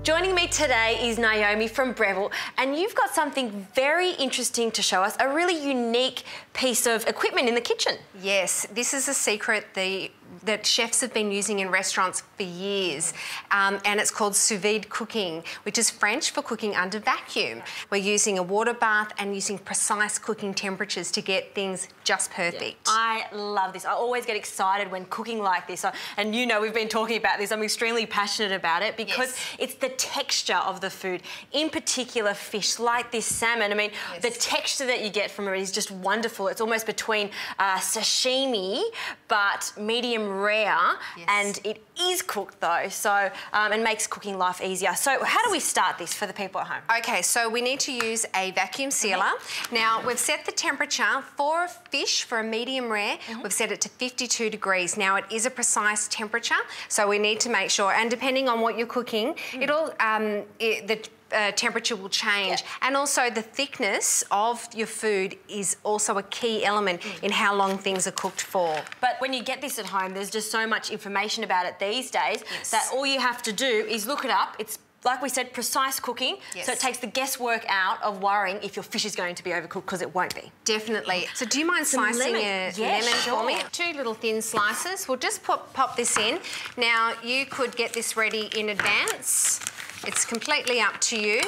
Joining me today is Naomi from Breville, and you've got something very interesting to show us, a really unique piece of equipment in the kitchen. Yes, this is a secret that chefs have been using in restaurants for years, and it's called sous vide cooking, which is French for cooking under vacuum. We're using a water bath and using precise cooking temperatures to get things just perfect. Yeah. I love this. I always get excited when cooking like this, and you know we've been talking about this. I'm extremely passionate about it because it's the texture of the food, in particular fish like this salmon. I mean, the texture that you get from it is just wonderful. It's almost between sashimi but medium rare, and it is cooked though, so and makes cooking life easier. So how do we start this for the people at home? Okay, so we need to use a vacuum sealer. Now we've set the temperature for fish for a medium rare. We've set it to 52 degrees. Now it is a precise temperature, so we need to make sure, and depending on what you're cooking, the temperature will change, and also the thickness of your food is also a key element in how long things are cooked for. But when you get this at home, there's just so much information about it these days that all you have to do is look it up. It's, like we said, precise cooking, so it takes the guesswork out of worrying if your fish is going to be overcooked, because it won't be. Definitely. So do you mind slicing a lemon for me? 2 little thin slices. We'll just pop this in. Now, you could get this ready in advance. It's completely up to you.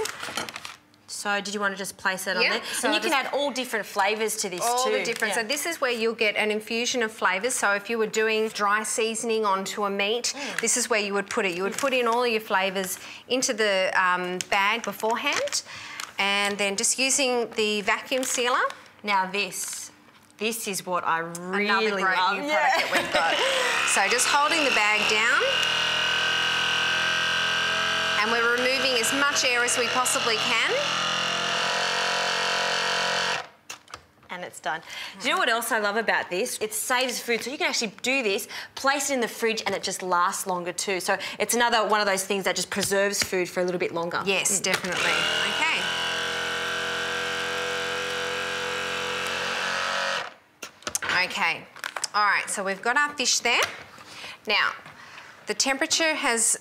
So did you want to just place it on there? So and you can add all different flavours to this too. All the different. So this is where you'll get an infusion of flavours. So if you were doing dry seasoning onto a meat, this is where you would put it. You would put in all your flavours into the bag beforehand, and then just using the vacuum sealer. Now this is what I really love. Another great new product that we've got. So just holding the bag down. And we're removing as much air as we possibly can. And it's done. Do you know what else I love about this? It saves food, so you can actually do this, place it in the fridge, and it just lasts longer too. So it's another one of those things that just preserves food for a little bit longer. Yes, definitely. Okay. Okay. All right, so we've got our fish there. Now, the temperature has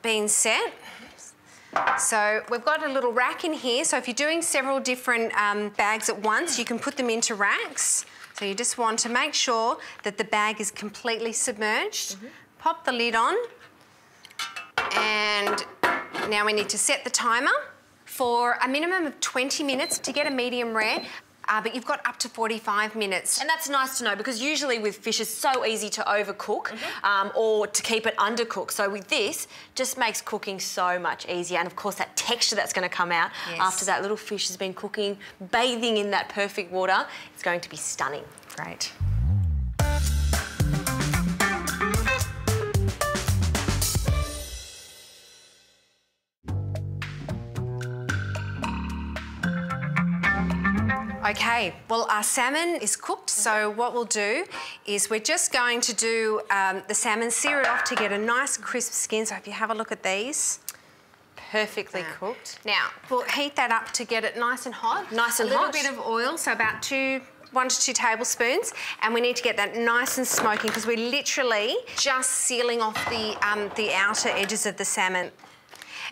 been set. So we've got a little rack in here. So if you're doing several different bags at once, you can put them into racks. So you just want to make sure that the bag is completely submerged. Pop the lid on. And now we need to set the timer for a minimum of 20 minutes to get a medium rare. But you've got up to 45 minutes. And that's nice to know, because usually with fish it's so easy to overcook or to keep it undercooked. So with this, just makes cooking so much easier. And of course that texture that's going to come out after that little fish has been cooking, bathing in that perfect water, it's going to be stunning. Great. Okay, well, our salmon is cooked, so what we'll do is we're just going to do the salmon, sear it off to get a nice crisp skin. So if you have a look at these. Perfectly cooked. Now, we'll heat that up to get it nice and hot. Nice and hot. A little bit of oil, so about 1 to 2 tablespoons, and we need to get that nice and smoking because we're literally just sealing off the outer edges of the salmon.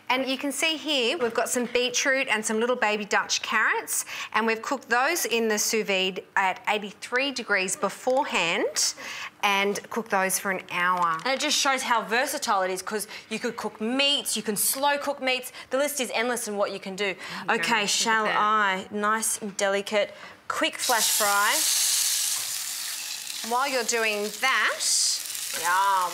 And you can see here, we've got some beetroot and some little baby Dutch carrots, and we've cooked those in the sous vide at 83 degrees beforehand and cook those for an hour. And it just shows how versatile it is, because you could cook meats, you can slow cook meats. The list is endless in what you can do. Okay, shall I? Nice and delicate, quick flash fry. While you're doing that, yum.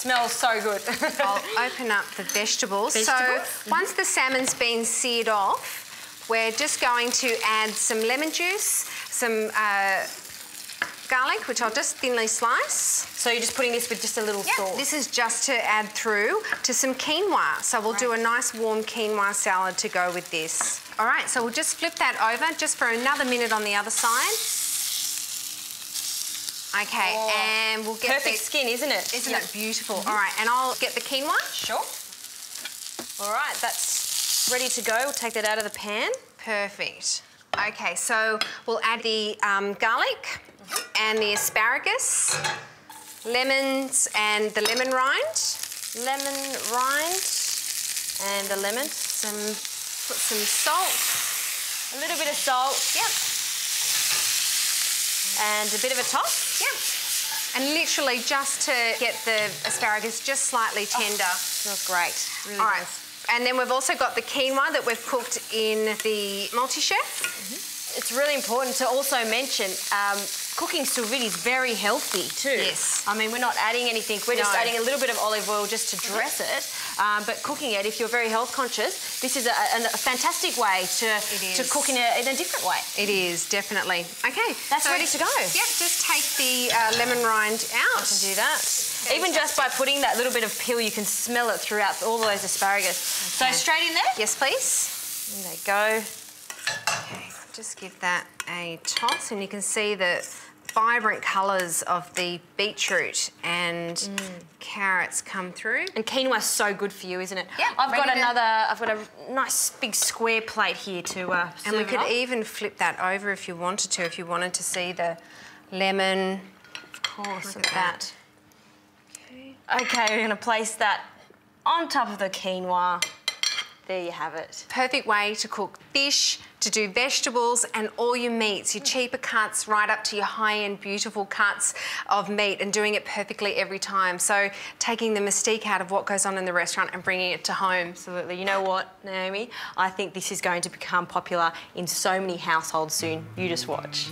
Smells so good. I'll open up the vegetables. So once the salmon's been seared off, we're just going to add some lemon juice, some garlic, which I'll just thinly slice. So you're just putting this with just a little sauce? This is just to add through to some quinoa. So we'll do a nice warm quinoa salad to go with this. All right, so we'll just flip that over just for another minute on the other side. Okay, and we'll get perfect skin, isn't it? Isn't it beautiful? All right, and I'll get the quinoa. Sure. All right, that's ready to go. We'll take that out of the pan. Perfect. Okay, so we'll add the garlic and the asparagus, lemons and the lemon rind. Lemon rind. And the lemon. Put some salt. A little bit of salt. Yep. And a bit of a toss. Yep. And literally just to get the asparagus just slightly tender. Smells great. Really All right. nice. And then we've also got the quinoa that we've cooked in the multi-chef. It's really important to also mention cooking sous vide is very healthy too. Yes. I mean, we're not adding anything. We're just adding a little bit of olive oil just to dress it. But cooking it, if you're very health conscious, this is a fantastic way to cook in a different way. It is, definitely. Okay. That's ready to go. Yep, just take the lemon rind out. I can do that. Even just by putting that little bit of peel, you can smell it throughout all those asparagus. Okay. So straight in there? Yes, please. And there you go. Okay, just give that a toss and you can see the vibrant colours of the beetroot and carrots come through. And quinoa is so good for you, isn't it? Yeah. I've got a nice big square plate here to and we serve could it up. even flip that over if you wanted to see the lemon. Of course, Look at that. Okay, we're going to place that on top of the quinoa. There you have it. Perfect way to cook fish, to do vegetables and all your meats, your cheaper cuts right up to your high-end beautiful cuts of meat, and doing it perfectly every time. So taking the mystique out of what goes on in the restaurant and bringing it to home. Absolutely. You know what, Naomi? I think this is going to become popular in so many households soon. You just watch.